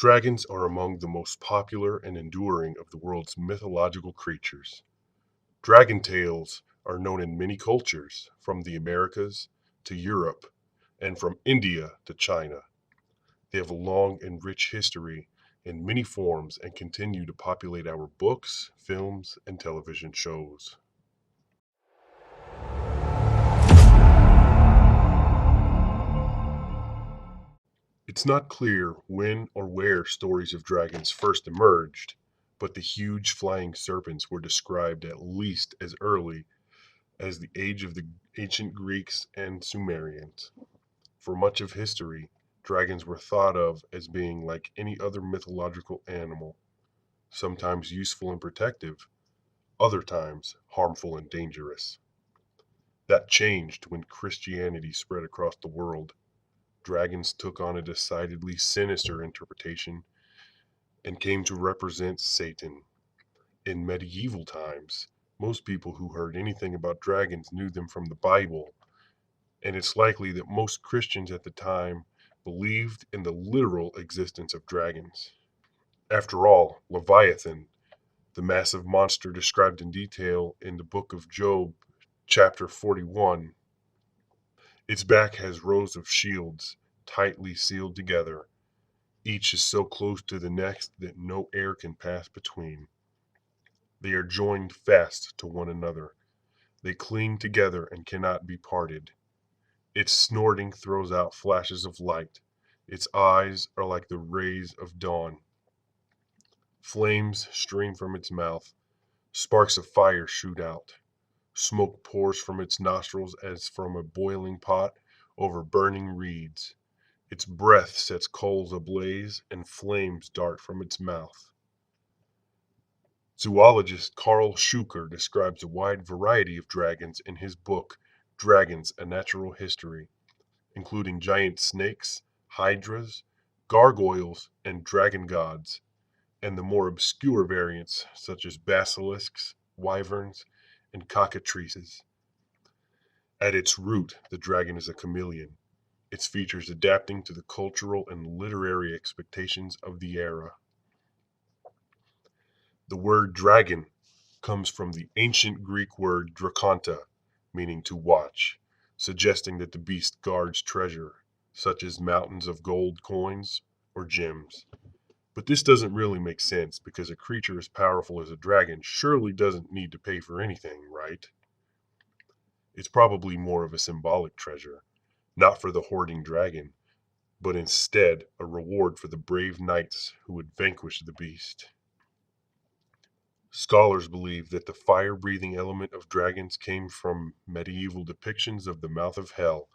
Dragons are among the most popular and enduring of the world's mythological creatures. Dragon tales are known in many cultures, from the Americas to Europe and from India to China. They have a long and rich history in many forms and continue to populate our books, films, and television shows. It's not clear when or where stories of dragons first emerged, but the huge flying serpents were described at least as early as the age of the ancient Greeks and Sumerians. For much of history, dragons were thought of as being like any other mythological animal, sometimes useful and protective, other times harmful and dangerous. That changed when Christianity spread across the world. Dragons took on a decidedly sinister interpretation and came to represent Satan. In medieval times, most people who heard anything about dragons knew them from the Bible, and it's likely that most Christians at the time believed in the literal existence of dragons. After all, Leviathan, the massive monster described in detail in the book of Job, chapter 41, its back has rows of shields tightly sealed together. Each is so close to the next that no air can pass between. They are joined fast to one another. They cling together and cannot be parted. Its snorting throws out flashes of light. Its eyes are like the rays of dawn. Flames stream from its mouth. Sparks of fire shoot out. Smoke pours from its nostrils as from a boiling pot over burning reeds. Its breath sets coals ablaze, and flames dart from its mouth. Zoologist Carl Schuker describes a wide variety of dragons in his book, Dragons: A Natural History, including giant snakes, hydras, gargoyles, and dragon gods, and the more obscure variants such as basilisks, wyverns, and cockatrices. At its root, the dragon is a chameleon, its features adapting to the cultural and literary expectations of the era. The word dragon comes from the ancient Greek word drakonta, meaning to watch, suggesting that the beast guards treasure, such as mountains of gold coins or gems. But this doesn't really make sense because a creature as powerful as a dragon surely doesn't need to pay for anything, right? It's probably more of a symbolic treasure, not for the hoarding dragon, but instead a reward for the brave knights who would vanquish the beast. Scholars believe that the fire-breathing element of dragons came from medieval depictions of the mouth of hell.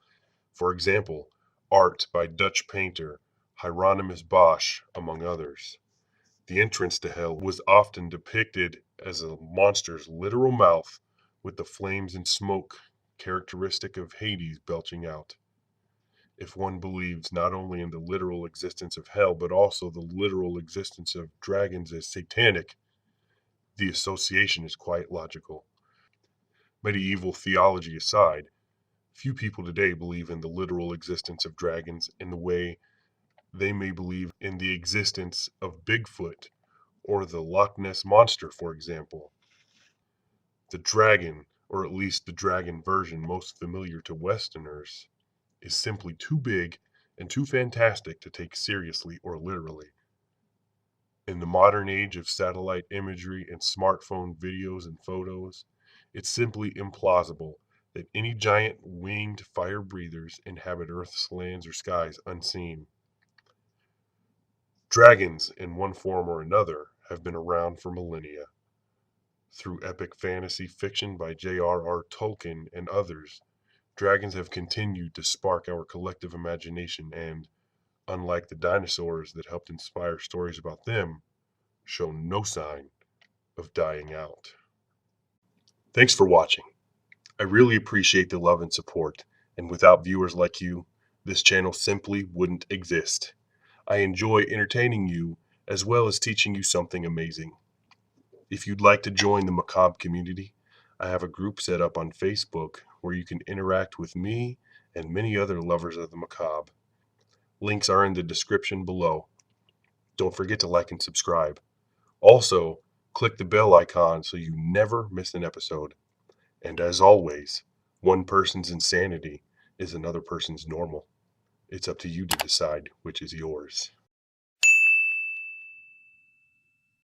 For example, art by Dutch painter Hieronymus Bosch, among others. The entrance to hell was often depicted as a monster's literal mouth, with the flames and smoke characteristic of Hades belching out. If one believes not only in the literal existence of hell, but also the literal existence of dragons as satanic, the association is quite logical. Medieval theology aside, few people today believe in the literal existence of dragons in the way they may believe in the existence of Bigfoot or the Loch Ness Monster, for example. The dragon, or at least the dragon version most familiar to Westerners, is simply too big and too fantastic to take seriously or literally. In the modern age of satellite imagery and smartphone videos and photos, it's simply implausible that any giant winged fire breathers inhabit Earth's lands or skies unseen. Dragons, in one form or another, have been around for millennia. Through epic fantasy fiction by J.R.R. Tolkien and others, dragons have continued to spark our collective imagination and, unlike the dinosaurs that helped inspire stories about them, show no sign of dying out. Thanks for watching. I really appreciate the love and support, and without viewers like you, this channel simply wouldn't exist. I enjoy entertaining you as well as teaching you something amazing. If you'd like to join the Macabre community, I have a group set up on Facebook where you can interact with me and many other lovers of the macabre. Links are in the description below. Don't forget to like and subscribe. Also, click the bell icon so you never miss an episode. And as always, one person's insanity is another person's normal. It's up to you to decide which is yours.